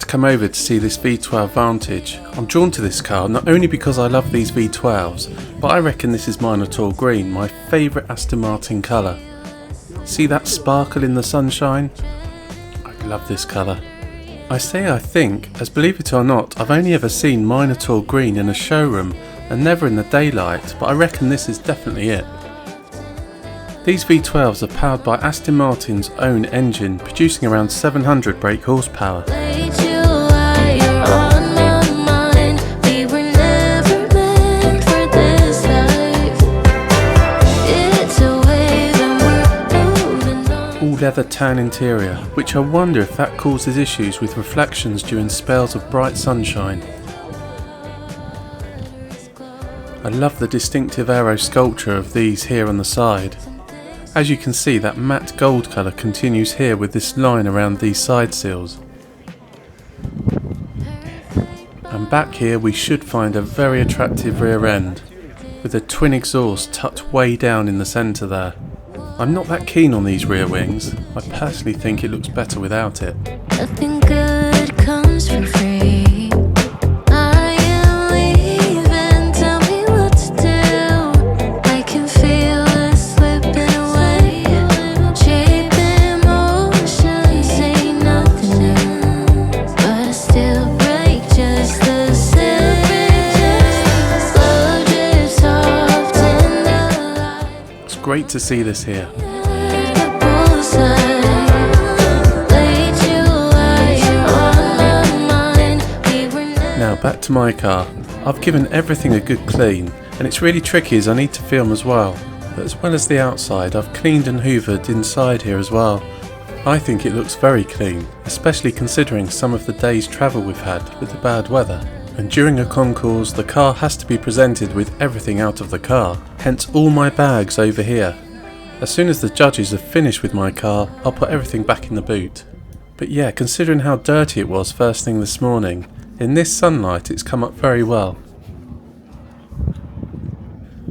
Come over to see this V12 Vantage. I'm drawn to this car not only because I love these V12s, but I reckon this is mine at all green, my favourite Aston Martin colour. See that sparkle in the sunshine? I love this colour. I say I think, as believe it or not, I've only ever seen mine at all green in a showroom and never in the daylight, but I reckon this is definitely it. These V12s are powered by Aston Martin's own engine, producing around 700 brake horsepower. Leather tan interior, which I wonder if that causes issues with reflections during spells of bright sunshine. I love the distinctive aero sculpture of these here on the side. As you can see, that matte gold colour continues here with this line around these side seals. And back here we should find a very attractive rear end, with a twin exhaust tucked way down in the centre there. I'm not that keen on these rear wings. I personally think it looks better without it. Nothing good comes for free. I am leaving, tell me what to do. I can feel it slipping away. Shape emotions ain't nothing new, but I still break just the same. Love drifts off in the light. It's great to see this here. Now back to my car. I've given everything a good clean, and it's really tricky as I need to film as well. But as well as the outside, I've cleaned and hoovered inside here as well. I think it looks very clean, especially considering some of the day's travel we've had with the bad weather. And during a concours, the car has to be presented with everything out of the car, hence all my bags over here. As soon as the judges have finished with my car, I'll put everything back in the boot. But yeah, considering how dirty it was first thing this morning, in this sunlight it's come up very well.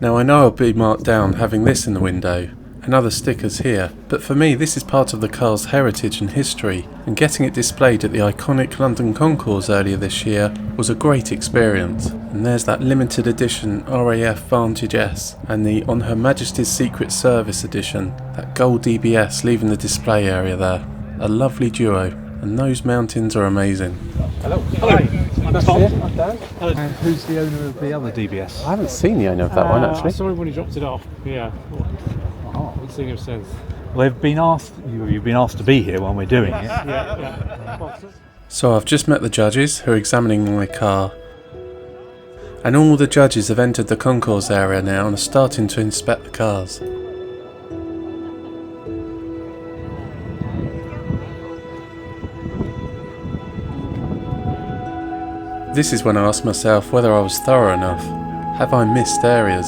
Now I know I'll be marked down having this in the window, and other stickers here, but for me this is part of the car's heritage and history, and getting it displayed at the iconic London Concours earlier this year was a great experience. And there's that limited edition RAF Vantage S and the On Her Majesty's Secret Service edition, that gold DBS leaving the display area there. A lovely duo, and those mountains are amazing. Hello. Hello. I'm Tom. I'm Dan. Who's the owner of the other DBS? I haven't seen the owner of that one actually. I saw him when he dropped it off. Yeah. I haven't seen him since. Well, they've been asked. You've been asked to be here when we're doing it. Yeah. So I've just met the judges who are examining my car, and all the judges have entered the concours area now and are starting to inspect the cars. This is when I asked myself whether I was thorough enough. Have I missed areas?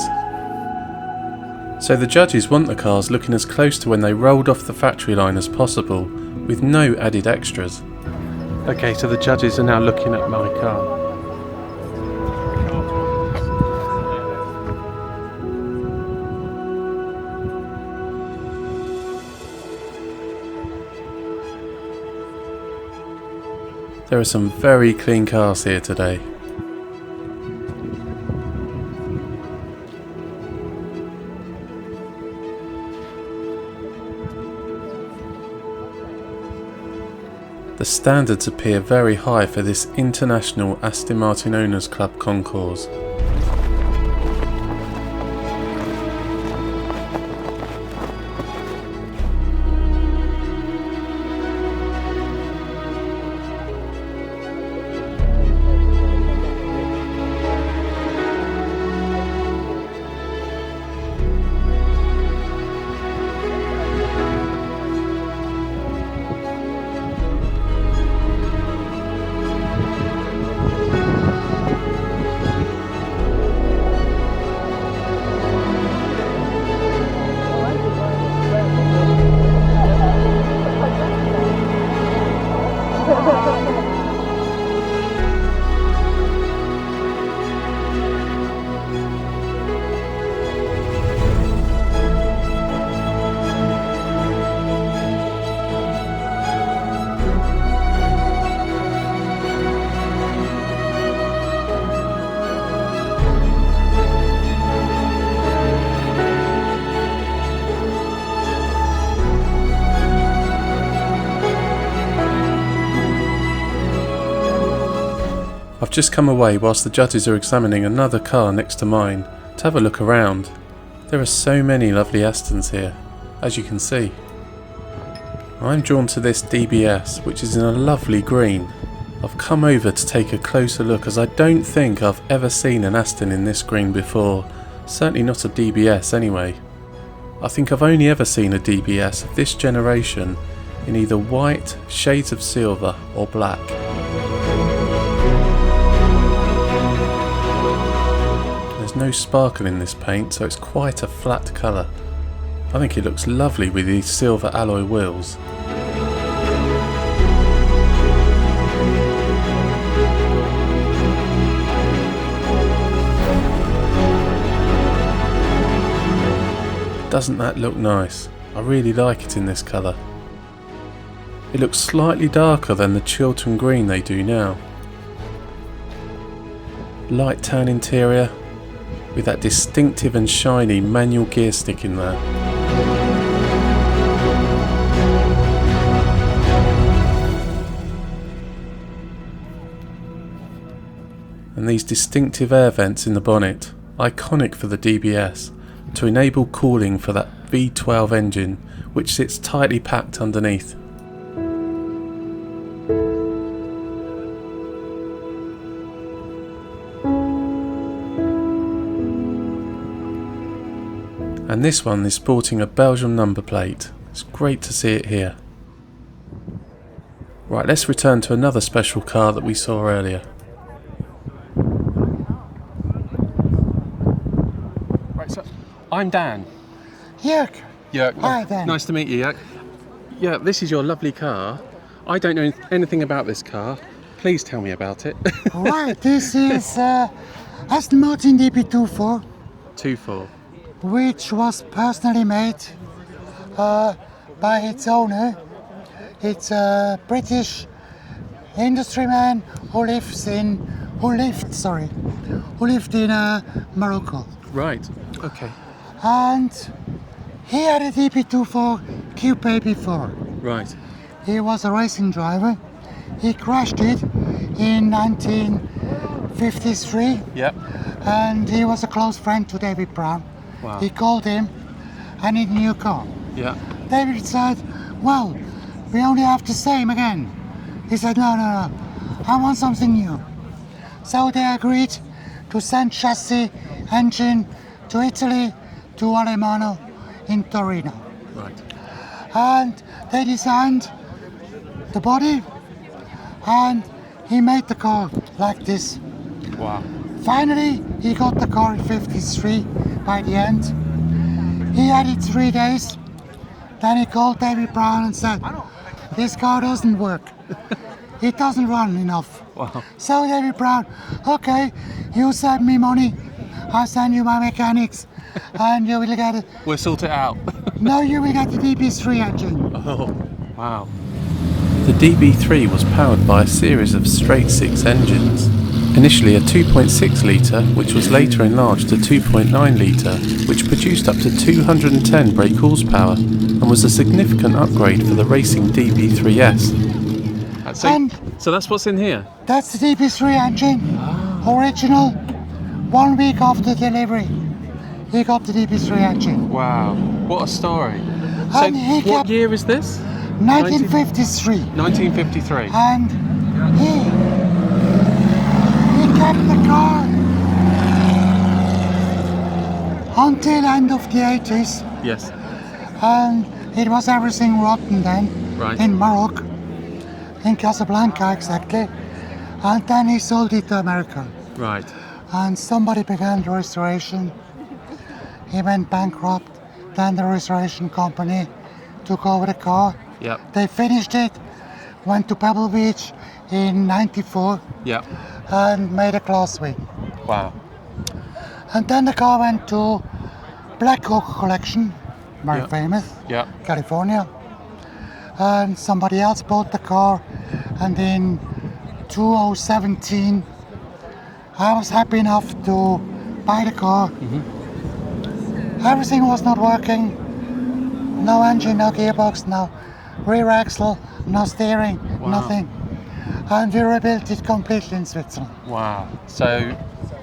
So the judges want the cars looking as close to when they rolled off the factory line as possible, with no added extras. Okay, so the judges are now looking at my car. There are some very clean cars here today. The standards appear very high for this international Aston Martin Owners Club Concours. I've just come away whilst the judges are examining another car next to mine to have a look around. There are so many lovely Astons here, as you can see. I'm drawn to this DBS, which is in a lovely green. I've come over to take a closer look as I don't think I've ever seen an Aston in this green before, certainly not a DBS anyway. I think I've only ever seen a DBS of this generation in either white, shades of silver or black. There's no sparkle in this paint, so it's quite a flat colour. I think it looks lovely with these silver alloy wheels. Doesn't that look nice? I really like it in this colour. It looks slightly darker than the Chiltern green they do now. Light tan interior with that distinctive and shiny manual gear stick in there. And these distinctive air vents in the bonnet, iconic for the DBS, to enable cooling for that V12 engine which sits tightly packed underneath. And this one is sporting a Belgium number plate. It's great to see it here. Right, let's return to another special car that we saw earlier. Right, so I'm Dan. Jörg. Yeah. Hi, Dan. Nice to meet you, Yak. Yeah, this is your lovely car. I don't know anything about this car. Please tell me about it. Right, this is Aston Martin DB24, 2.4. which was personally made by its owner. It's a British industryman who lived in Morocco. Right. Okay. And he had a DB24 Coupe before. Right. He was a racing driver. He crashed it in 1953. Yep. And he was a close friend to David Brown. Wow. He called him, I need a new car. Yeah. David said, well, we only have the same again. He said, no, I want something new. So they agreed to send chassis, engine to Italy, to Alemano in Torino. Right. And they designed the body, and he made the car like this. Wow. Finally, he got the car in 53 by the end. He had it 3 days. Then he called David Brown and said, this car doesn't work. It doesn't run enough. Wow. So David Brown, okay, you send me money, I'll send you my mechanics, and you will get it. We'll sort it out. No, you will get the DB3 engine. Oh, wow. The DB3 was powered by a series of straight six engines. Initially a 2.6 litre, which was later enlarged to 2.9 litre, which produced up to 210 brake horsepower and was a significant upgrade for the racing DB3S. So that's what's in here? That's the DB3 engine, original. 1 week after delivery, he got the DB3 engine. Wow, what a story. And he What kept year is this? 1953. 1953. And he kept the car until end of the 80s. Yes. And it was everything rotten then, Right. in Morocco, in Casablanca exactly. And then he sold it to America. Right. And somebody began the restoration. He went bankrupt. Then the restoration company took over the car. Yep. They finished it, went to Pebble Beach in '94 Yep. and made a class wing. Wow. And then the car went to Black Oak Collection, very Yep. famous, Yep. California. And somebody else bought the car. And in 2017, I was happy enough to buy the car. Everything was not working. No engine, no gearbox, no rear axle, no steering, Wow. nothing. And we rebuilt it completely in Switzerland. Wow. So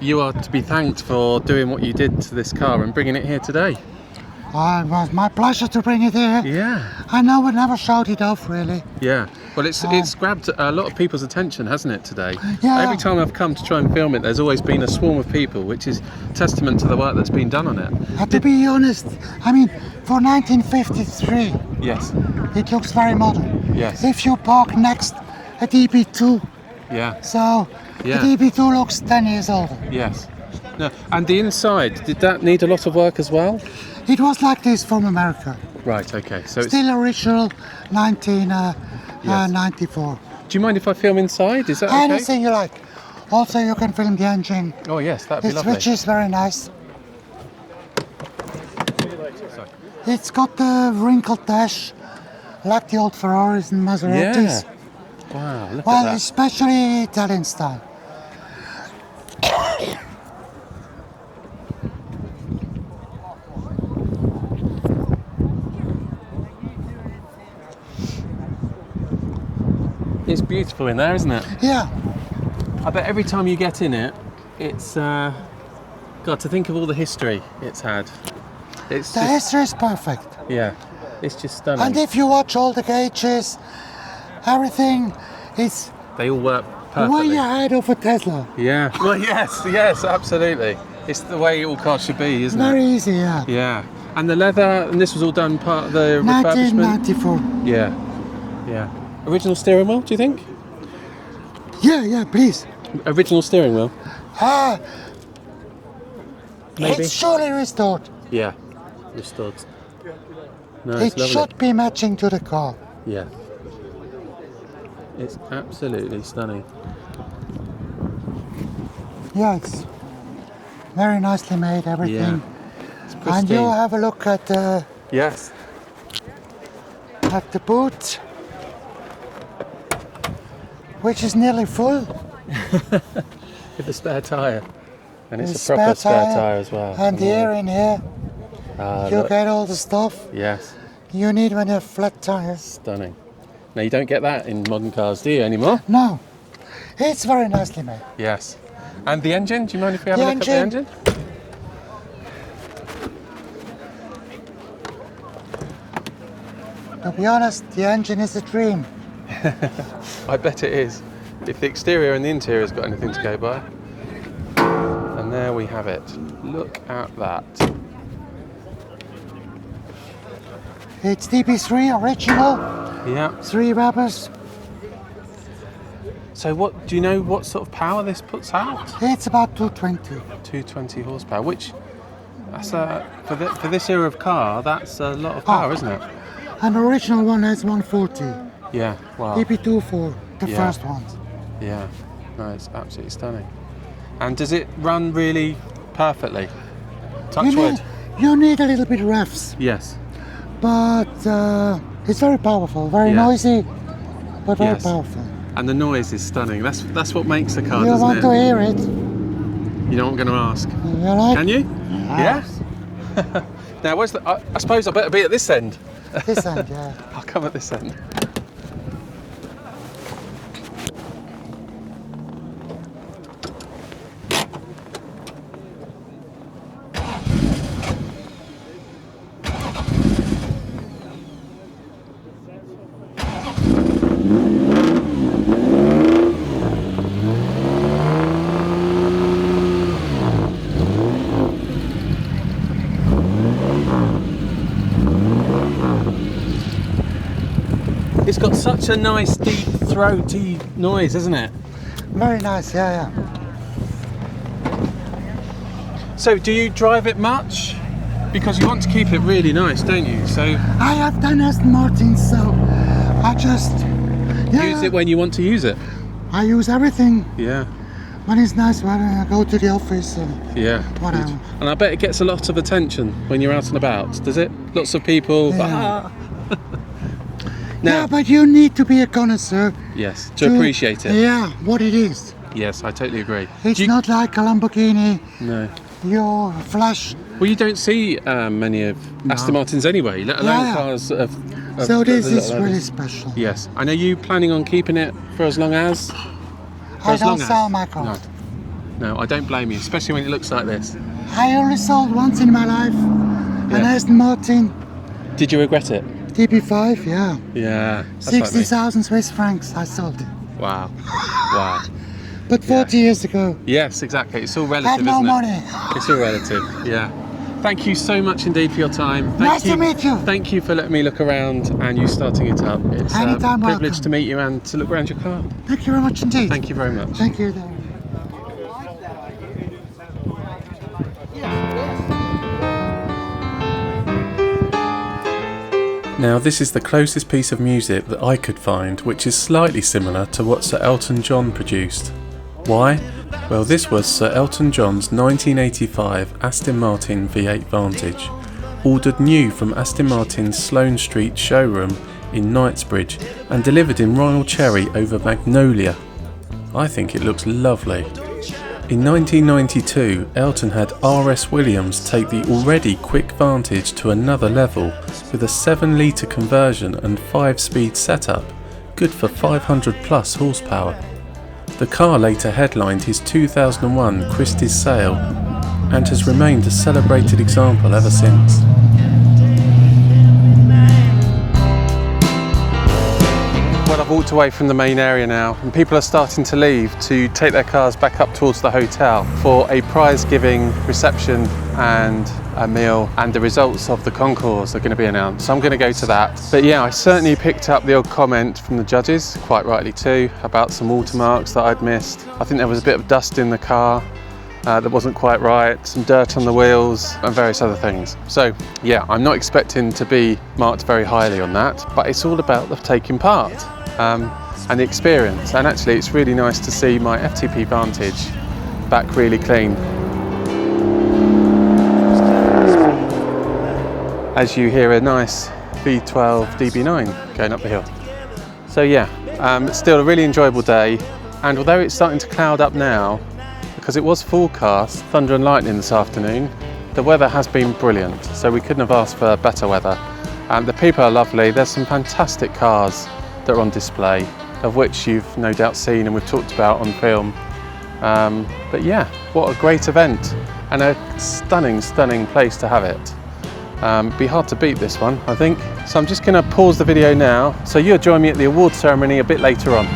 you are to be thanked for doing what you did to this car and bringing it here today. It was my pleasure to bring it here. Yeah. I know we never showed it off really. Yeah. Well, it's grabbed a lot of people's attention, hasn't it, today? Yeah. Every time I've come to try and film it, there's always been a swarm of people, which is testament to the work that's been done on it. To be honest, I mean, for 1953, Yes. it looks very modern. Yes. If you park next a DB2, Yeah. so Yeah. the DB2 looks 10 years older. Yes. No. And the inside, did that need a lot of work as well? It was like this from America. Right. Okay. So it's. Still original 1994. Do you mind if I film inside? Is that okay? Anything you like. Also, you can film the engine. Oh yes, that'd be The lovely. switch is very nice. It's got the wrinkled dash, like the old Ferraris and Maseratis. Yeah. Wow. Look Well, at that. especially Italian style. It's beautiful in there, isn't it? Yeah, I bet every time you get in it, it's got to think of all the history it's had. It's the just, history is perfect. yeah, it's just stunning. And if you watch all the gauges, everything is They all work perfectly. way ahead of a Tesla. Yeah. Well, yes, absolutely. It's the way all cars should be, isn't Very it? easy, yeah. Yeah. And the leather, and this was all done part of the refurbishment. 1994. Yeah. Original steering wheel, do you think? Yeah, please. Original steering wheel? Maybe. It's surely restored. Yeah. Restored. No, It it's lovely. should be matching to the car. Yeah. It's absolutely stunning. Yeah, it's very nicely made, everything. It's And pristine. you have a look at the Yes. boot, which is nearly full. With the spare tyre. And it's The a proper spare tyre tyre as well. And here in here, you look. get all the stuff Yes. you need when you have flat tires. Stunning. Now you don't get that in modern cars, do you, anymore? No, it's very nicely made. Yes. And the engine? Do you mind if we have The a look at the engine. engine? To be honest, the engine is a dream. I bet it is. If the exterior and the interior's got anything to go by. And there we have it. Look at that. It's DB3 original, Yeah. 3 rubbers. So what do you know what sort of power this puts out? It's about 220. 220 horsepower, which that's for this era of car, that's a lot of power, isn't it? And the original one has 140. Yeah. Wow. DB2 for the Yeah. first ones. Yeah. No, it's absolutely stunning. And does it run really perfectly? Touch wood. You need a little bit of revs, Yes. but it's very powerful, very Yeah. noisy. but very Yes. powerful. And the noise is stunning. That's what makes the car, You doesn't want it? to hear it? You know what I'm going to ask? You like? Can you? Yes. Yeah? Now, where's the... I suppose I better be at this end. This end, yeah. I'll come at this end. It's got such a nice deep throaty noise, isn't it? Very nice, yeah. So do you drive it much? Because you want to keep it really nice, don't you? So I have done Aston Martin, so I just use it when you want to use it. I use everything Yeah, when it's nice, when I go to the office or yeah. whatever. And I bet it gets a lot of attention when you're out and about, does it? Lots of people. Yeah. Now, Yeah, but you need to be a connoisseur yes, to appreciate it. Yeah, what it is. Yes, I totally agree. It's Do you- not like a Lamborghini, No. your flash. Well, you don't see many of Aston Martins anyway, let alone Yeah. cars of So this a lot is of really others. special. Yes. And are you planning on keeping it for as long as? For I as don't long sell as? my car. No, I don't blame you, especially when it looks like this. I only sold once in my life an Yeah. Aston Martin Did you regret it? DB5, yeah. Yeah. that's like me. 60,000 Swiss francs, I sold it. Wow. Wow. But 40 years ago, Yes, exactly. It's all I relative, had no isn't money. it? It's all relative. Yeah. Thank you so much indeed for your time. Thank Nice you. to meet you. Thank you for letting me look around and you starting it up. It's a Anytime, privilege welcome. to meet you and to look around your car. Thank you very much indeed. Thank you very much. Thank you. Darren. Now this is the closest piece of music that I could find which is slightly similar to what Sir Elton John produced. Why? Well, this was Sir Elton John's 1985 Aston Martin V8 Vantage, ordered new from Aston Martin's Sloane Street showroom in Knightsbridge and delivered in Royal Cherry over Magnolia. I think it looks lovely. In 1992, Elton had R.S. Williams take the already quick Vantage to another level with a 7-litre conversion and 5-speed setup, good for 500 plus horsepower. The car later headlined his 2001 Christie's sale and has remained a celebrated example ever since. Well, I've walked away from the main area now and people are starting to leave to take their cars back up towards the hotel for a prize-giving reception and a meal, and the results of the concours are going to be announced. So I'm going to go to that. But yeah, I certainly picked up the odd comment from the judges, quite rightly too, about some watermarks that I'd missed. I think there was a bit of dust in the car that wasn't quite right, some dirt on the wheels and various other things. So yeah, I'm not expecting to be marked very highly on that, but it's all about the taking part and the experience. And actually it's really nice to see my FTP Vantage back really clean. As you hear a nice V12 DB9 going up the hill. So yeah, it's still a really enjoyable day, and although it's starting to cloud up now, because it was forecast thunder and lightning this afternoon, the weather has been brilliant, so we couldn't have asked for better weather. The people are lovely, there's some fantastic cars that are on display, of which you've no doubt seen and we've talked about on film. But yeah, what a great event, and a stunning, stunning place to have it. Be hard to beat this one, I think. So I'm just going to pause the video now, so you'll join me at the award ceremony a bit later on.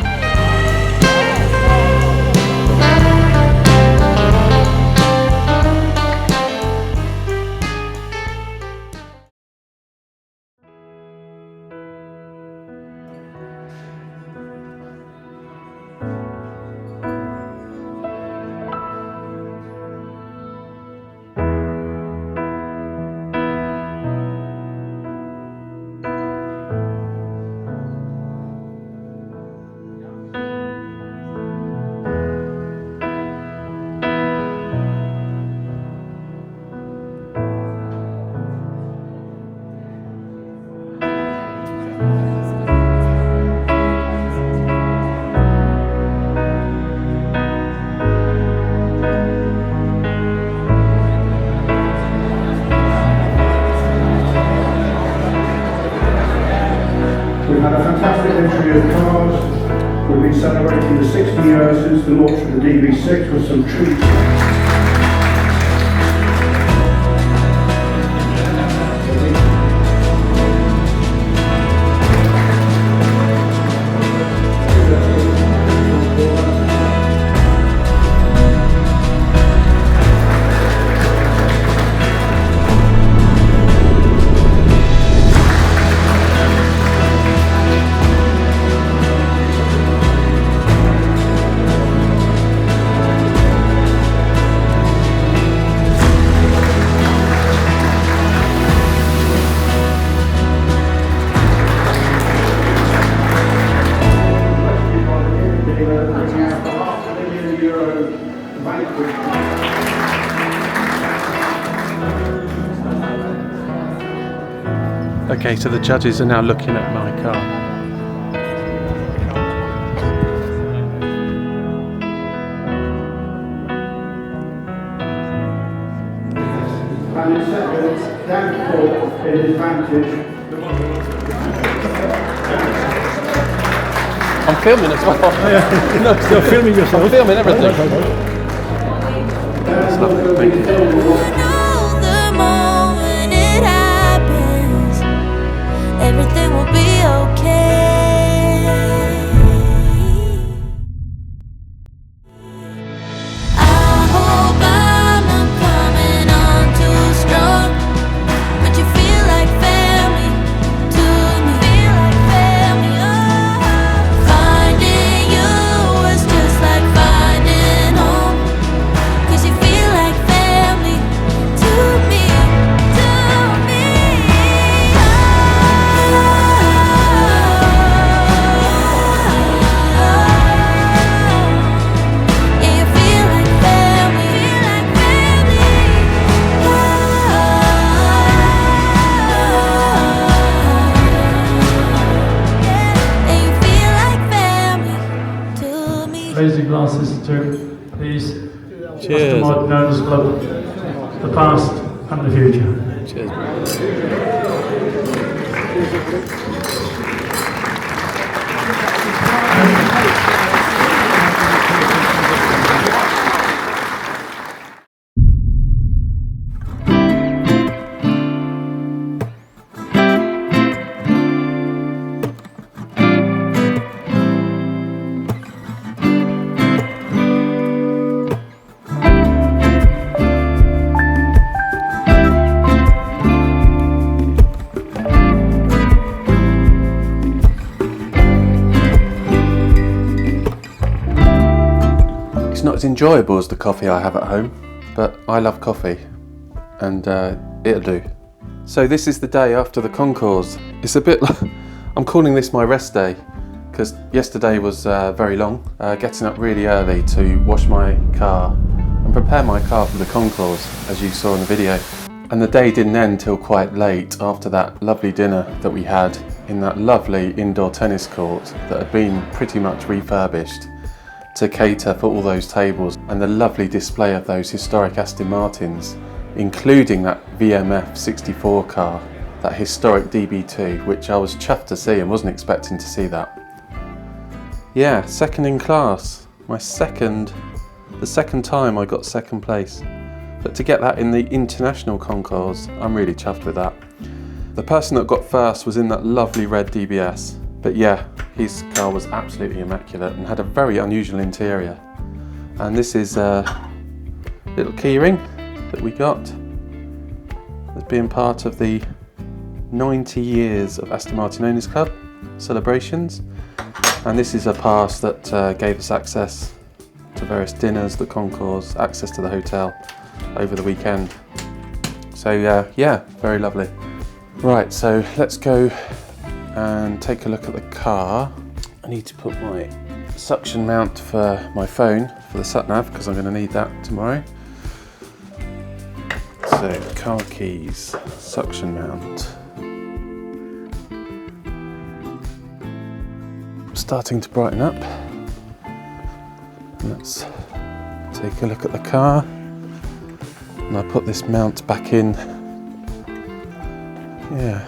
of cars. We've been celebrating the 60 years since the launch of the DB6 with some treats. Okay, so the judges are now looking at my car. And in second, Dan Paul in his Vantage. I'm filming as well. No, you're filming yourself. I'm filming everything. That's lovely, thank you. The moment it happens, everything will be okay. I hope I'm not coming on too strong, but you feel like family to me. Feel like family. Oh, finding you was just like finding home, 'cause you feel like family to me, to me. Yeah, you feel like family, yeah, you feel like family to me. Raise your glasses to these Cheers. Aston Martin Owners Club, the past and the future. Cheers. It's not as enjoyable as the coffee I have at home, but I love coffee, and it'll do. So this is the day after the Concours. It's a bit like, I'm calling this my rest day, because yesterday was very long, getting up really early to wash my car and prepare my car for the Concours, as you saw in the video. And the day didn't end till quite late after that lovely dinner that we had in that lovely indoor tennis court that had been pretty much refurbished to cater for all those tables, and the lovely display of those historic Aston Martins, including that VMF 64 car, that historic DB2, which I was chuffed to see and wasn't expecting to see that. Yeah, second in class. The second time I got second place. But to get that in the international concours, I'm really chuffed with that. The person that got first was in that lovely red DBS. But yeah, his car was absolutely immaculate and had a very unusual interior. And this is a little keyring that we got as being part of the 90 years of Aston Martin Owners Club celebrations. And this is a pass that gave us access to various dinners, the concours, access to the hotel over the weekend. So yeah, very lovely. Right, so let's go and take a look at the car. I need to put my suction mount for my phone for the sat nav, because I'm going to need that tomorrow. So car keys, suction mount. Starting to brighten up. Let's take a look at the car. And I put this mount back in. Yeah.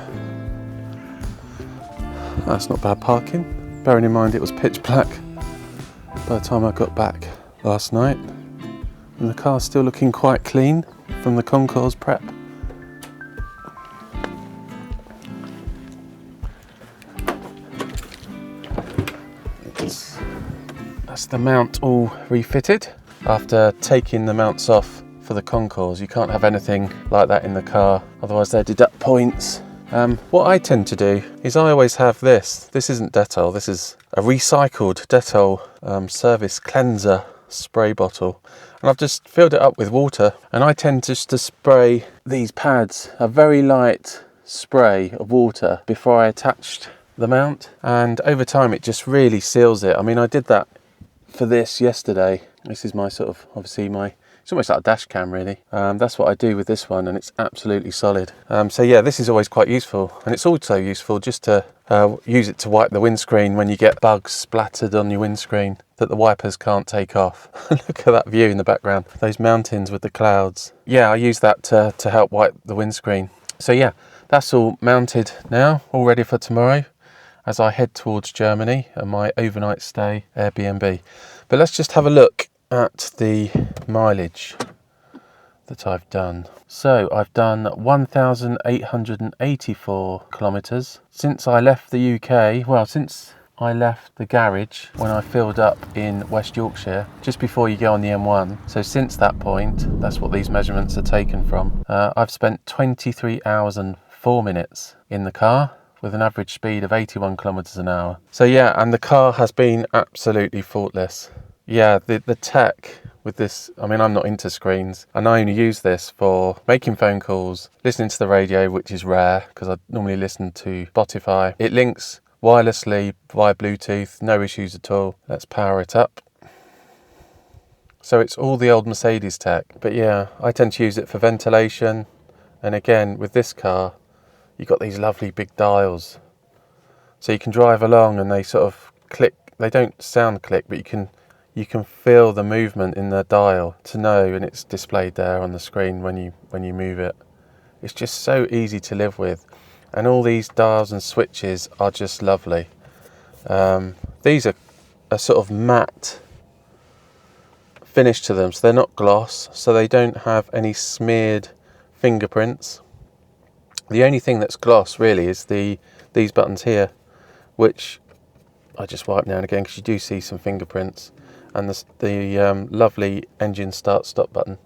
That's not bad parking. bearing in mind it was pitch black by the time I got back last night. And the car's still looking quite clean from the Concours prep. That's the mount all refitted. After taking the mounts off for the Concours, you can't have anything like that in the car, otherwise they deduct points. What I tend to do is I always have this. This isn't Dettol, this is a recycled Dettol service cleanser spray bottle. And I've just filled it up with water, and I tend just to spray these pads, a very light spray of water before I attached the mount. And over time it just really seals it. I mean, I did that for this yesterday. This is my sort of, obviously it's almost like a dash cam really. That's what I do with this one, and it's absolutely solid. So yeah, this is always quite useful, and it's also useful just to use it to wipe the windscreen when you get bugs splattered on your windscreen that the wipers can't take off. Look at that view in the background, those mountains with the clouds. Yeah, I use that to help wipe the windscreen. So yeah, that's all mounted now, all ready for tomorrow as I head towards Germany and my overnight stay Airbnb. But let's just have a look at the mileage that I've done. So I've done 1,884 kilometres since I left the UK. Well, since I left the garage when I filled up in West Yorkshire, just before you go on the M1. So since that point, that's what these measurements are taken from. I've spent 23 hours and 4 minutes in the car, with an average speed of 81 kilometers an hour. So yeah, and the car has been absolutely faultless. Yeah, the tech with this, I mean, I'm not into screens, and I only use this for making phone calls, listening to the radio, which is rare because I normally listen to Spotify. It links wirelessly via Bluetooth, no issues at all. Let's power it up. So it's all the old Mercedes tech, but yeah, I tend to use it for ventilation. And again, with this car, you've got these lovely big dials, so you can drive along and they sort of click. They don't sound click, but you can feel the movement in the dial to know, and it's displayed there on the screen when you move it. It's just so easy to live with, and all these dials and switches are just lovely. These are a sort of matte finish to them, so they're not gloss, so they don't have any smeared fingerprints. The only thing that's gloss really is these buttons here, which I just wipe now and again because you do see some fingerprints, and the lovely engine start-stop button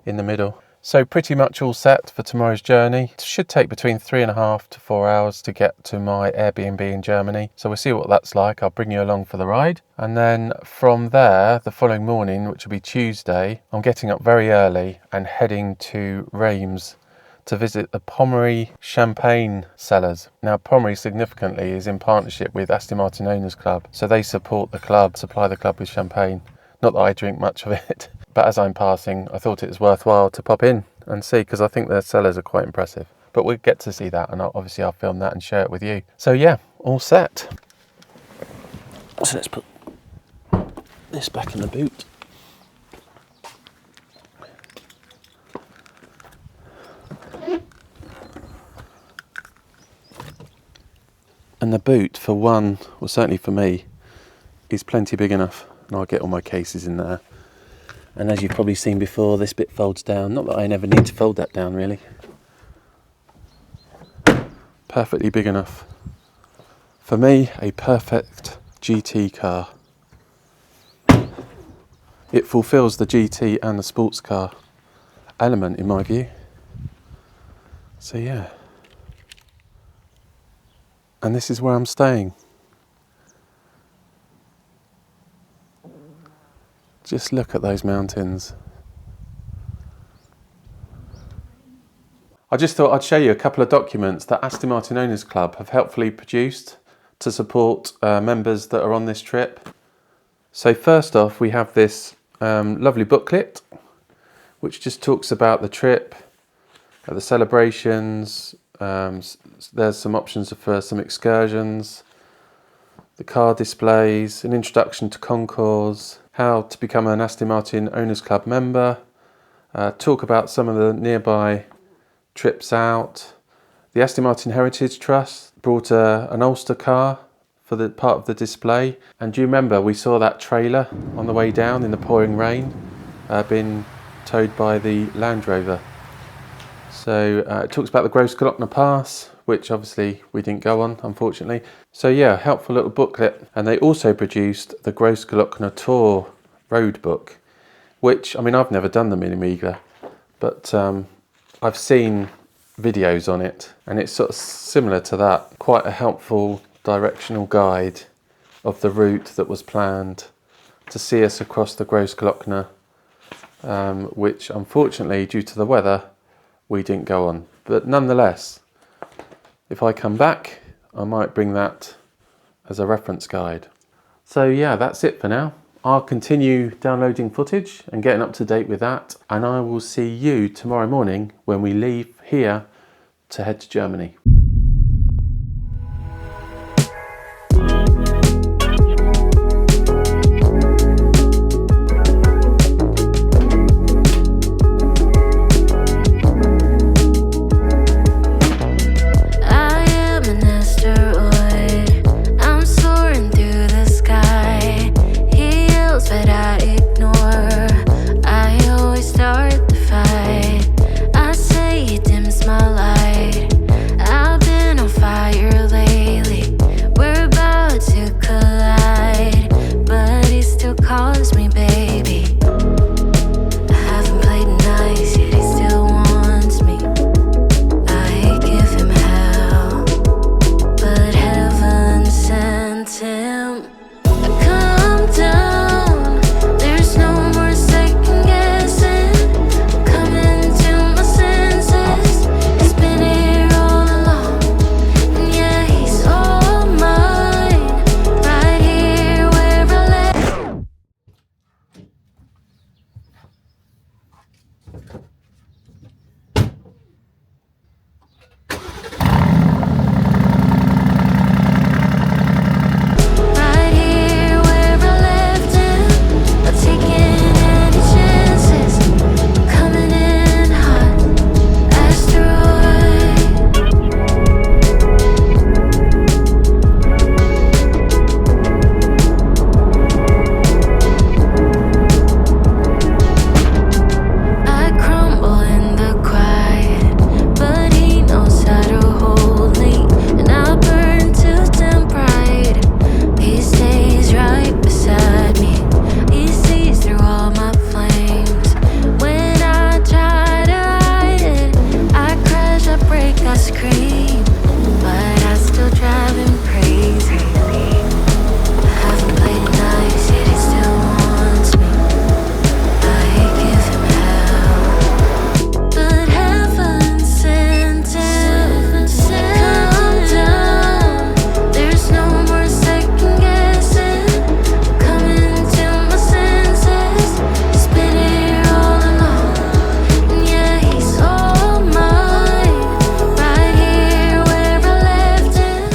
in the middle. So pretty much all set for tomorrow's journey. It should take between 3.5 to 4 hours to get to my Airbnb in Germany. So we'll see what that's like. I'll bring you along for the ride. And then from there, the following morning, which will be Tuesday, I'm getting up very early and heading to Reims to visit the Pommery Champagne cellars. Now, Pommery significantly is in partnership with Aston Martin Owners Club, so they support the club, supply the club with champagne. Not that I drink much of it, but as I'm passing, I thought it was worthwhile to pop in and see, because I think their cellars are quite impressive. But we'll get to see that, and obviously I'll film that and share it with you. So yeah, all set. So let's put this back in the boot. And the boot, for one, well certainly for me, is plenty big enough, and I'll get all my cases in there. And as you've probably seen before, this bit folds down. Not that I never need to fold that down really. Perfectly big enough. For me, a perfect GT car. It fulfills the GT and the sports car element in my view. So yeah. And this is where I'm staying. Just look at those mountains. I just thought I'd show you a couple of documents that Aston Martin Owners Club have helpfully produced to support members that are on this trip. So first off, we have this lovely booklet, which just talks about the trip, the celebrations. There's some options for some excursions, the car displays, an introduction to Concours, how to become an Aston Martin Owners Club member, talk about some of the nearby trips out. The Aston Martin Heritage Trust brought an Ulster car for the part of the display. And do you remember we saw that trailer on the way down in the pouring rain being towed by the Land Rover? So it talks about the Großglockner Pass, which obviously we didn't go on, unfortunately. So yeah, helpful little booklet. And they also produced the Großglockner Tour road book, which, I mean, I've never done the Mini Miglia, but I've seen videos on it, and it's sort of similar to that. Quite a helpful directional guide of the route that was planned to see us across the Großglockner, which unfortunately, due to the weather, we didn't go on. But nonetheless, if I come back, I might bring that as a reference guide. So yeah, that's it for now. I'll continue downloading footage and getting up to date with that, and I will see you tomorrow morning when we leave here to head to Germany.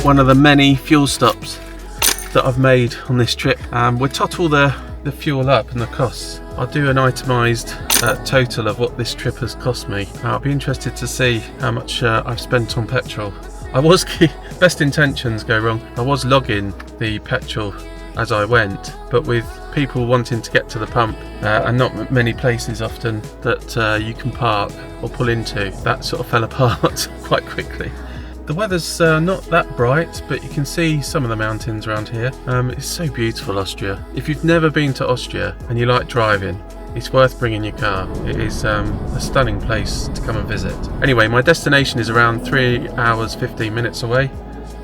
One of the many fuel stops that I've made on this trip. We'll total the fuel up and the costs. I'll do an itemised total of what this trip has cost me. I'll be interested to see how much I've spent on petrol. Best intentions go wrong. I was logging the petrol as I went, but with people wanting to get to the pump and not many places often that you can park or pull into, that sort of fell apart quite quickly. The weather's not that bright, but you can see some of the mountains around here. It's so beautiful, Austria. If you've never been to Austria and you like driving, it's worth bringing your car. It is a stunning place to come and visit. Anyway, my destination is around 3 hours 15 minutes away,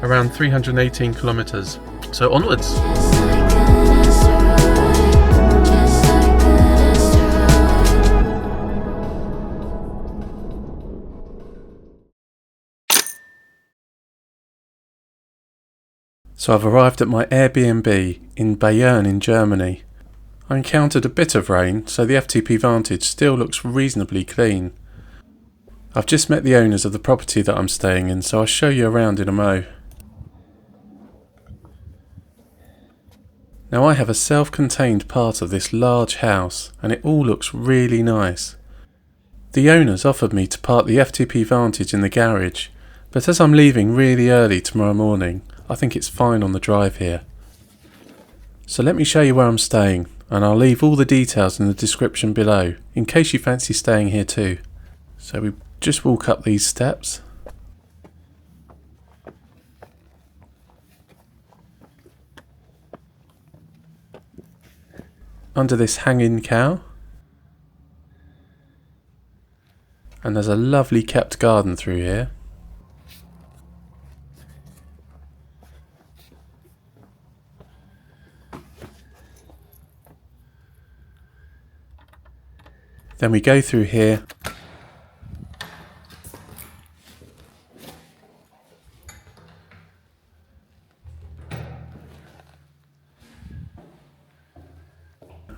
around 318 kilometers. So onwards. So I've arrived at my Airbnb in Bayern in Germany. I encountered a bit of rain, so the FTP Vantage still looks reasonably clean. I've just met the owners of the property that I'm staying in, so I'll show you around in a mo. Now I have a self-contained part of this large house, and it all looks really nice. The owners offered me to park the FTP Vantage in the garage, but as I'm leaving really early tomorrow morning, I think it's fine on the drive here. So let me show you where I'm staying, and I'll leave all the details in the description below in case you fancy staying here too. So we just walk up these steps. Under this hanging cow. And there's a lovely kept garden through here. Then we go through here.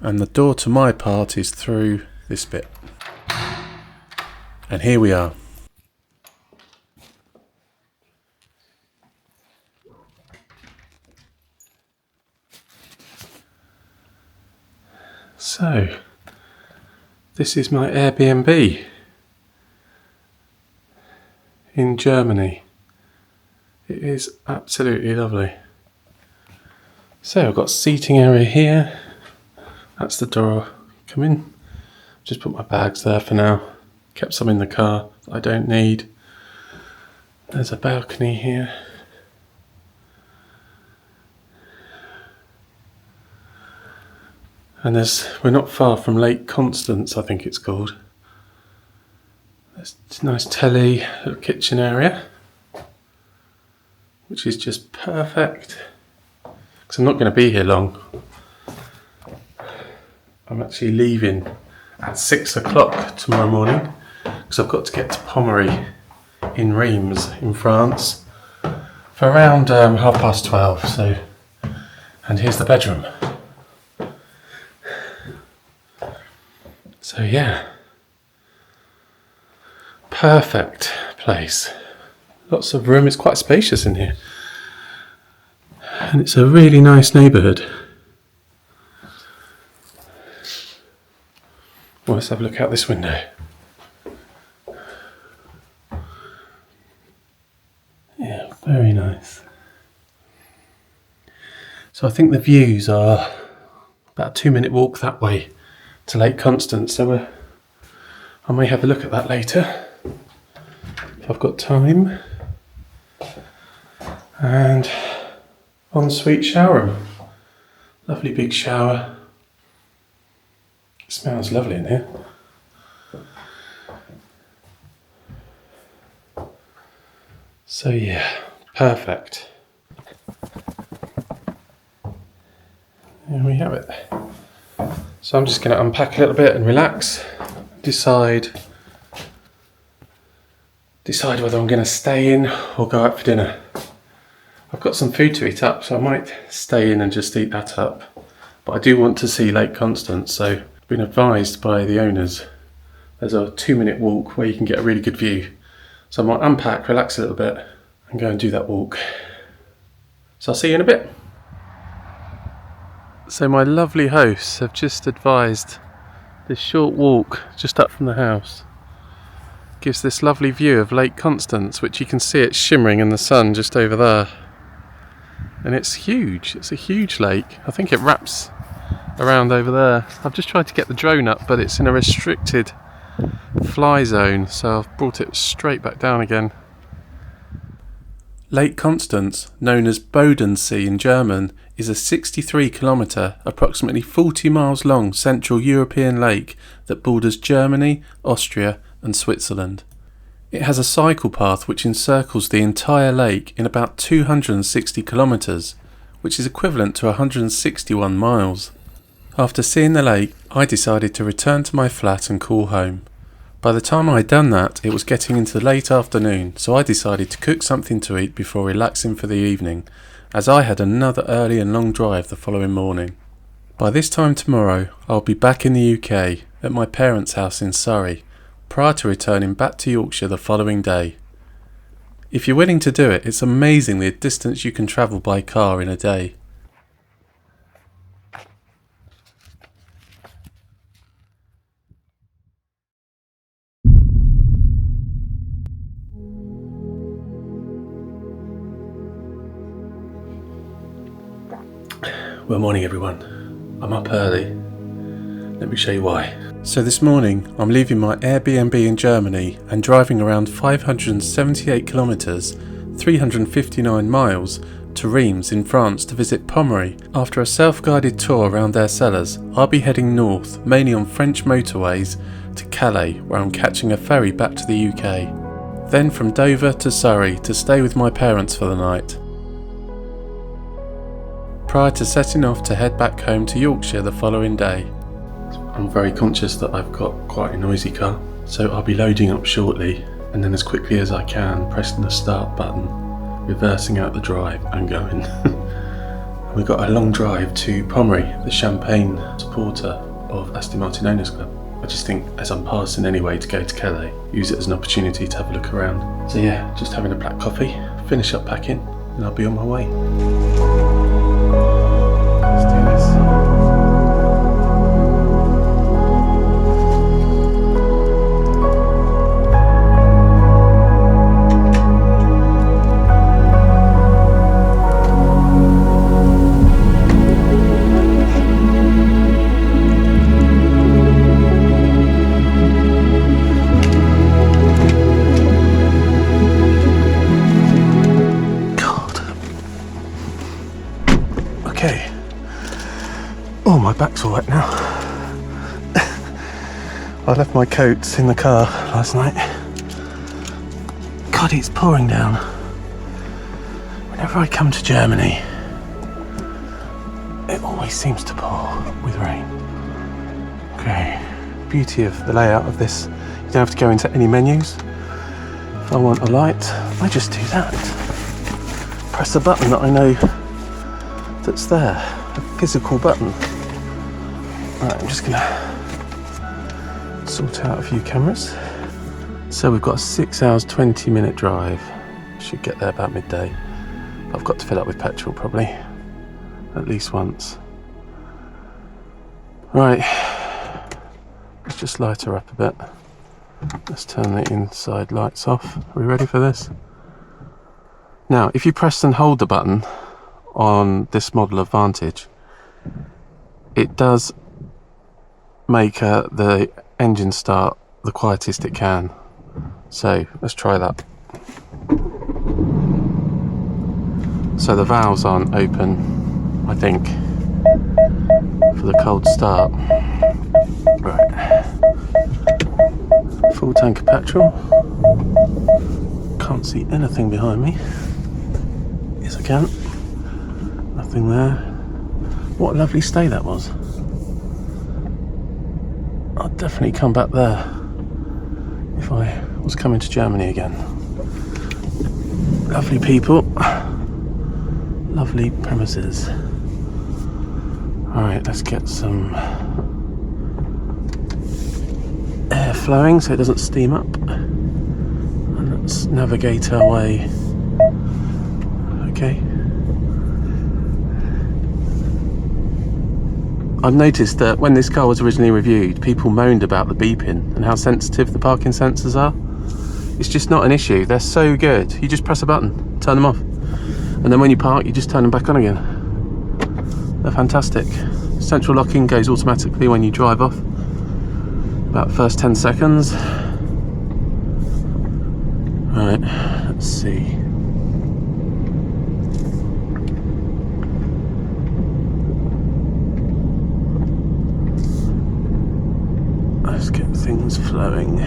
And the door to my part is through this bit. And here we are. So, this is my Airbnb in Germany. It is absolutely lovely. So I've got a seating area here. That's the door. Come in. Just put my bags there for now. Kept some in the car that I don't need. There's a balcony here. And we're not far from Lake Constance, I think it's called. There's a nice telly, little kitchen area, which is just perfect. Because I'm not going to be here long. I'm actually leaving at 6 o'clock tomorrow morning. Because I've got to get to Pommery in Reims in France for around 12:30. So, and here's the bedroom. So yeah, perfect place. Lots of room. It's quite spacious in here, and it's a really nice neighbourhood. Well, let's have a look out this window. Yeah, very nice. So I think the views are about a 2-minute walk that way to Lake Constance. So I may have a look at that later if I've got time. And ensuite shower room. Lovely big shower. It smells lovely in here. So yeah, perfect. There we have it. So I'm just going to unpack a little bit and relax, decide whether I'm going to stay in or go out for dinner. I've got some food to eat up, so I might stay in and just eat that up. But I do want to see Lake Constance, so I've been advised by the owners there's a 2-minute walk where you can get a really good view. So I might unpack, relax a little bit and go and do that walk. So I'll see you in a bit. So my lovely hosts have just advised this short walk just up from the house gives this lovely view of Lake Constance, which you can see it shimmering in the sun just over there. And it's huge. It's a huge lake. I think it wraps around over there. I've just tried to get the drone up, but it's in a restricted fly zone, so I've brought it straight back down again. Lake Constance, known as Bodensee in German, is a 63 kilometre, approximately 40 miles long Central European lake that borders Germany, Austria and Switzerland. It has a cycle path which encircles the entire lake in about 260 kilometres, which is equivalent to 161 miles. After seeing the lake, I decided to return to my flat and call home. By the time I had done that, it was getting into the late afternoon, so I decided to cook something to eat before relaxing for the evening, as I had another early and long drive the following morning. By this time tomorrow, I'll be back in the UK at my parents' house in Surrey, prior to returning back to Yorkshire the following day. If you're willing to do it, it's amazing the distance you can travel by car in a day. Well, morning everyone. I'm up early. Let me show you why. So this morning I'm leaving my Airbnb in Germany and driving around 578 kilometres, 359 miles to Reims in France to visit Pommery. After a self-guided tour around their cellars, I'll be heading north, mainly on French motorways, to Calais, where I'm catching a ferry back to the UK. Then from Dover to Surrey to stay with my parents for the night, prior to setting off to head back home to Yorkshire the following day. I'm very conscious that I've got quite a noisy car, so I'll be loading up shortly and then as quickly as I can pressing the start button, reversing out the drive and going. We've got a long drive to Pommery, the Champagne supporter of Aston Martin Owners Club. I just think as I'm passing anyway to go to Calais, use it as an opportunity to have a look around. So yeah, just having a black coffee, finish up packing and I'll be on my way. Let's do this. Okay. Oh, my back's all wet now. I left my coats in the car last night. God, it's pouring down. Whenever I come to Germany, it always seems to pour with rain. Okay. Beauty of the layout of this, you don't have to go into any menus. If I want a light, I just do that. Press a button that I know that's there, a physical button. Right, I'm just gonna sort out a few cameras. So we've got a 6 hours 20-minute drive. Should get there about midday. I've got to fill up with petrol probably, at least once. Right, let's just light her up a bit. Let's turn the inside lights off. Are we ready for this? Now, if you press and hold the button on this model of Vantage, it does make the engine start the quietest it can. So let's try that. So the valves aren't open, I think, for the cold start. Right. Full tank of petrol. Can't see anything behind me. Yes, I can. Nothing there. What a lovely stay that was. I'd definitely come back there if I was coming to Germany again. Lovely people, lovely premises. Alright, let's get some air flowing so it doesn't steam up. And let's navigate our way. Okay. I've noticed that when this car was originally reviewed, people moaned about the beeping and how sensitive the parking sensors are. It's just not an issue. They're so good. You just press a button, turn them off, and then when you park, you just turn them back on again. They're fantastic. Central locking goes automatically when you drive off. About the first 10 seconds. Right, let's see. Let's get things flowing.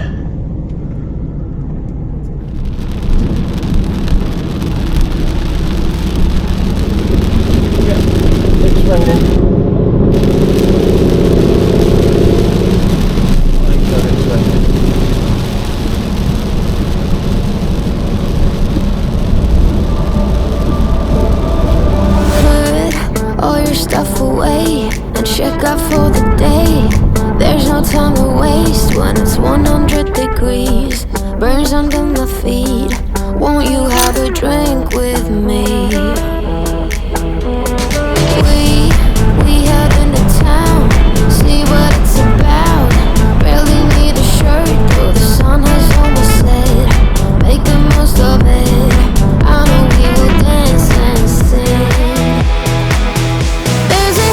Yeah, it's raining. Put all your stuff away and check out for the day. There's no time to waste when it's 100 degrees. Burns under my feet. Won't you have a drink with me? We head into town, see what it's about. Barely need a shirt, though the sun has almost set. Make the most of it. I know we will dance and sing. There's a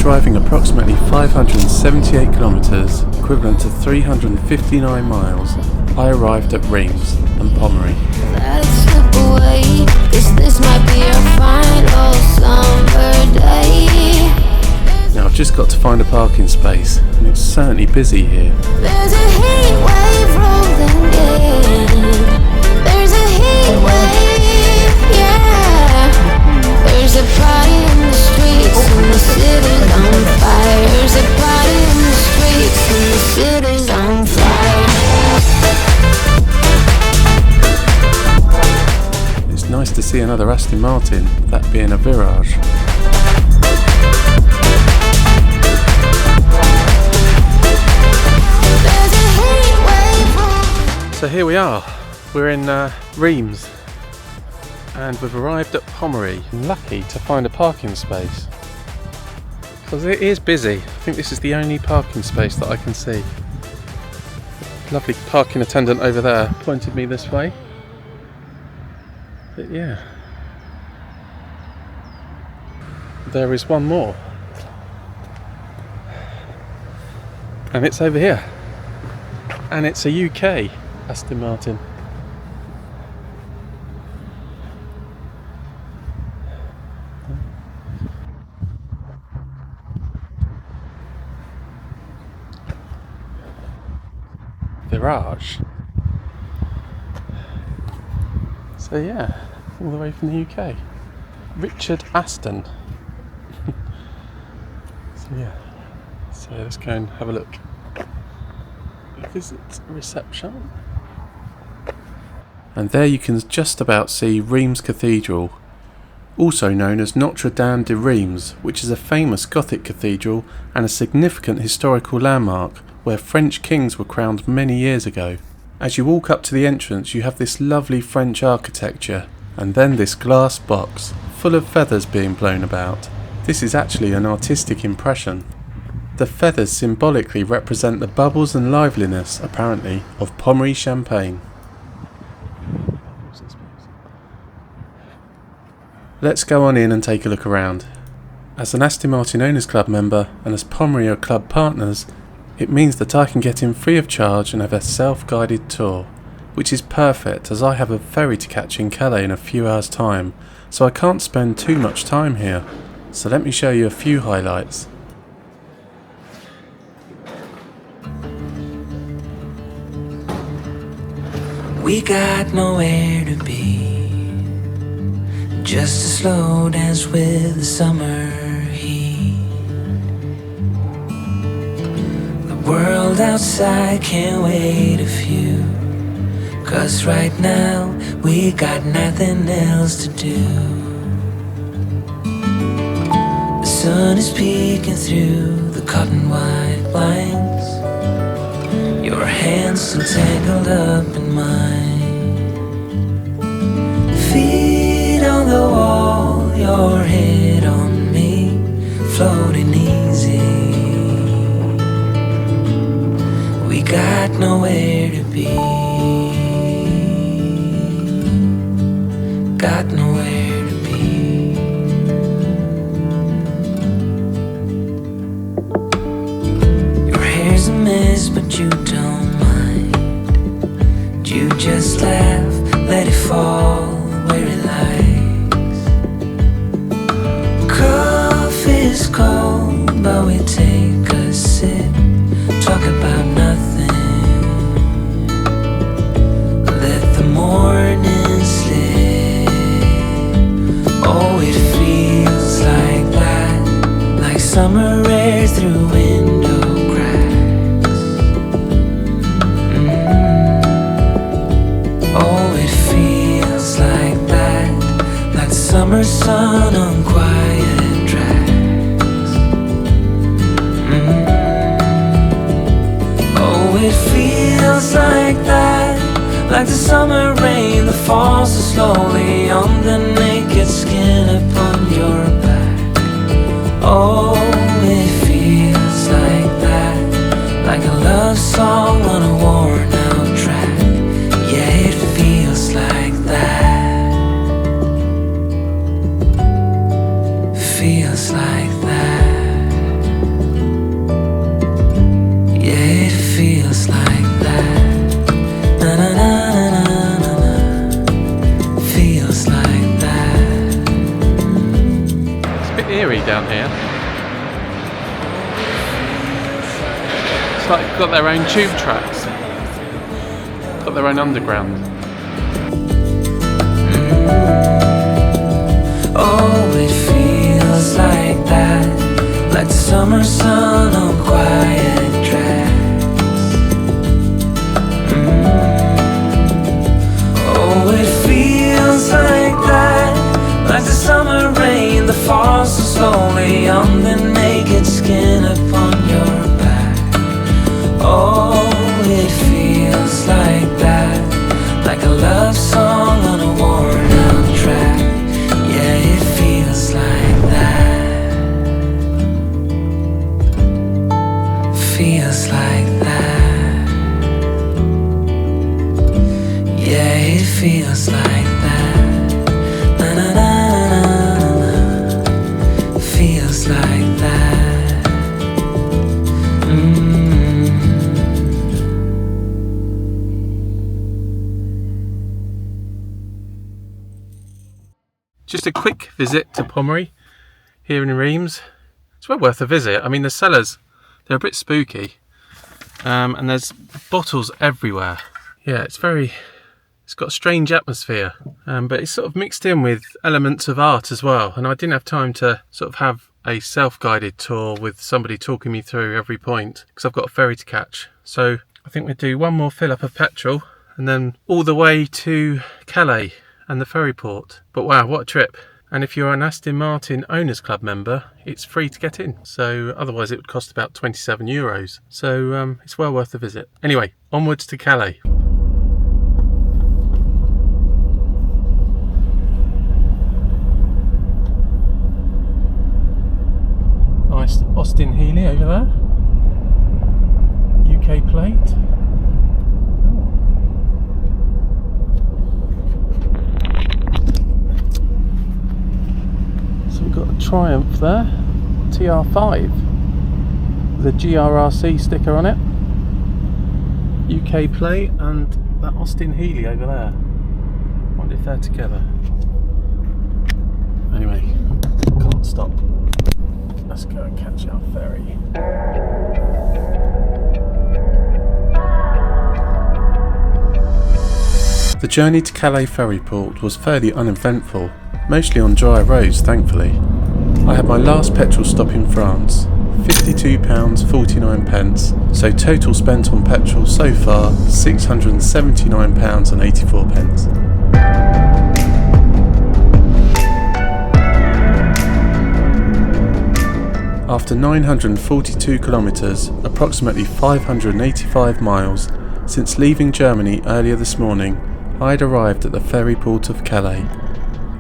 driving approximately 578 kilometres, equivalent to 359 miles, I arrived at Reims and Pommery. Let it slip away, 'cause this might be our final summer day. Now I've just got to find a parking space, and it's certainly busy here. There's a heat wave rolling in. There's a heat wave, yeah. There's a party in the streets and the city's on fire. There's a party in the streets and the city's on fire. It's nice to see another Aston Martin, that being a Virage. There's a heat wave rolling. So here we are, we're in Reims and we've arrived at Pommery. I'm lucky to find a parking space because it is busy. I think this is the only parking space that I can see. Lovely parking attendant over there pointed me this way. But yeah, there is one more and it's over here and it's a UK Aston Martin. Virage. So yeah, all the way from the UK. Richard Aston. So yeah, so let's go and have a look. Visit reception. And there you can just about see Reims Cathedral, also known as Notre Dame de Reims, which is a famous Gothic cathedral and a significant historical landmark where French kings were crowned many years ago. As you walk up to the entrance you have this lovely French architecture and then this glass box full of feathers being blown about. This is actually an artistic impression. The feathers symbolically represent the bubbles and liveliness, apparently, of Pommery Champagne. Let's go on in and take a look around. As an Aston Martin Owners Club member and as Pommery are club partners, it means that I can get in free of charge and have a self-guided tour, which is perfect as I have a ferry to catch in Calais in a few hours' time, so I can't spend too much time here. So let me show you a few highlights. We got nowhere to be, just a slow dance with the summer heat. The world outside can't wait a few, 'cause right now we got nothing else to do. The sun is peeking through the cotton white blinds, your hands still tangled up in mine. Feet on the wall, your head on me, floating easy. We got nowhere to be, got nowhere to be. Your hair's a mess, but you don't mind. You just laugh, let it fall where it likes. Coffee's cold, but we take a sip, talk about nothing. Let the morning slip. Oh, it feels like that, like summer air through window cracks. Oh, it feels like that, like the summer sun on quiet tracks. Oh, it feels like that, like the summer rain that falls so slowly on the naked skin upon your back. Oh, it feels like that, like a love song on a worn out track. Yeah, it feels like that, feels like that. eerie down here. It's like got their own tube tracks, got their own underground. Oh, it feels like that, like the summer sun on quiet tracks. Oh, it feels like that, like the summer rain that falls so slowly on the naked skin upon your back. Oh, it feels like that, like a love song on a worn out track. Yeah, it feels like that. Feels like that. Yeah, it feels like that. Na na na na na. Feels like that. Just a quick visit to Pommery here in Reims. It's well worth a visit. I mean, the cellars, they're a bit spooky, and there's bottles everywhere. Yeah, it's got a strange atmosphere, but it's sort of mixed in with elements of art as well. And I didn't have time to sort of have a self-guided tour with somebody talking me through every point because I've got a ferry to catch. So I think we'll do one more fill up of petrol and then all the way to Calais and the ferry port. But wow, what a trip. And if you're an Aston Martin Owners Club member, it's free to get in. So otherwise it would cost about €27. So it's well worth a visit. Anyway, onwards to Calais. Nice Austin Healey over there. UK plate. We've got a Triumph there, TR5, with a GRRC sticker on it, UK plate, and that Austin Healey over there. I wonder if they're together. Anyway, can't stop. Let's go and catch our ferry. The journey to Calais ferry port was fairly uneventful, mostly on dry roads thankfully. I had my last petrol stop in France, £52.49, so total spent on petrol so far £679.84. After 942 kilometres, approximately 585 miles, since leaving Germany earlier this morning, I had arrived at the ferry port of Calais.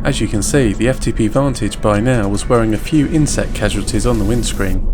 As you can see, the FTP Vantage by now was wearing a few insect casualties on the windscreen.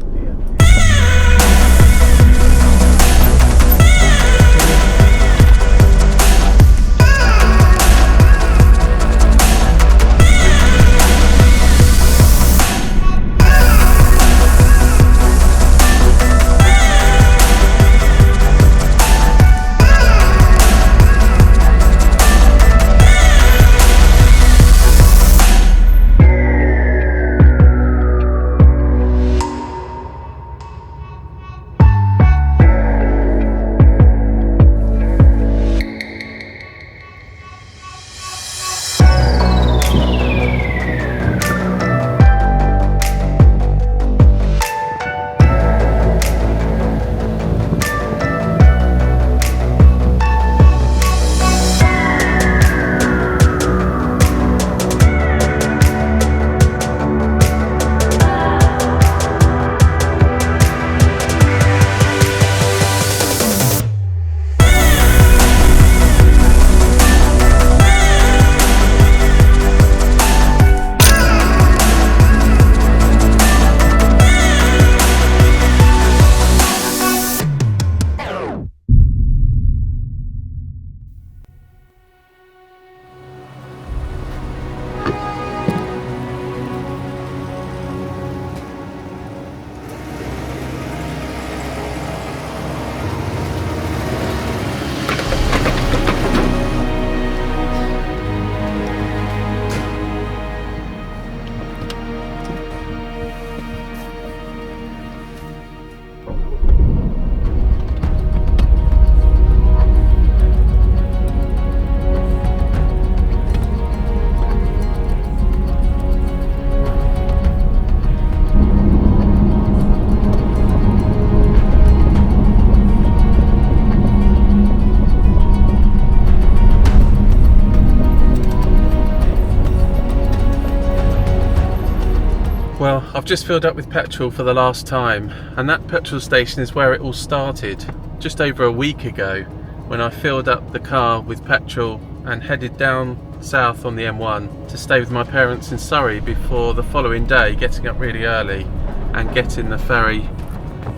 I've just filled up with petrol for the last time, and that petrol station is where it all started, just over a week ago, when I filled up the car with petrol and headed down south on the M1 to stay with my parents in Surrey before the following day getting up really early and getting the ferry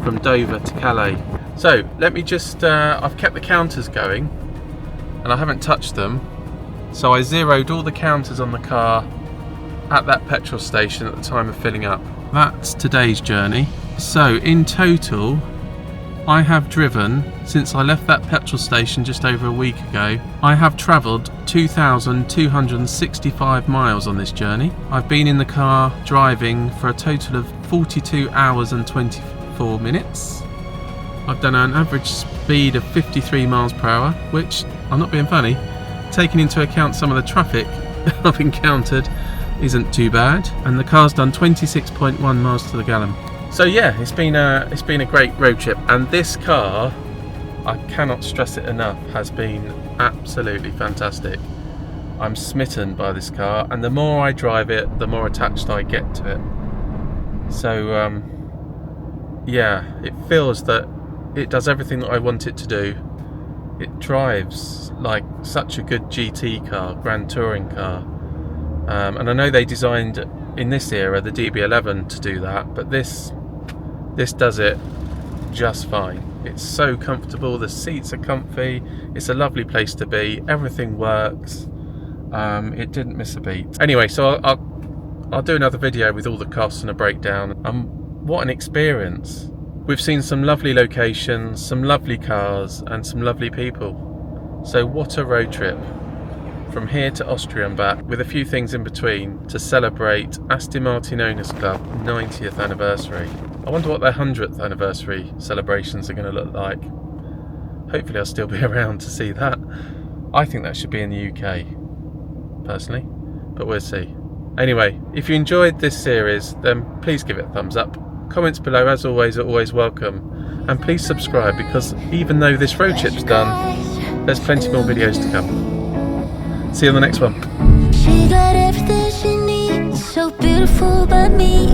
from Dover to Calais. So let me just, I've kept the counters going and I haven't touched them, so I zeroed all the counters on the car at that petrol station at the time of filling up. That's today's journey. So in total I have driven, since I left that petrol station just over a week ago, I have travelled 2,265 miles on this journey. I've been in the car driving for a total of 42 hours and 24 minutes. I've done an average speed of 53 miles per hour, which, I'm not being funny, taking into account some of the traffic I've encountered, isn't too bad. And the car's done 26.1 miles to the gallon. So yeah, it's been a great road trip, and this car, I cannot stress it enough, has been absolutely fantastic. I'm smitten by this car, and the more I drive it, the more attached I get to it. So yeah, it feels that it does everything that I want it to do. It drives like such a good GT car, Grand Touring car. And I know they designed in this era the DB11 to do that, but this does it just fine. It's so comfortable, the seats are comfy, it's a lovely place to be, everything works. It didn't miss a beat. Anyway, so I'll do another video with all the costs and a breakdown. What an experience. We've seen some lovely locations, some lovely cars and some lovely people. So what a road trip. From here to Austria and back, with a few things in between, to celebrate Aston Martin Owners Club 90th anniversary. I wonder what their 100th anniversary celebrations are going to look like. Hopefully I'll still be around to see that. I think that should be in the UK, personally, but we'll see. Anyway, if you enjoyed this series, then please give it a thumbs up. Comments below, as always, are always welcome. And please subscribe, because even though this road trip's done, there's plenty more videos to come. See you on the next one. She got everything she needs, so beautiful but me.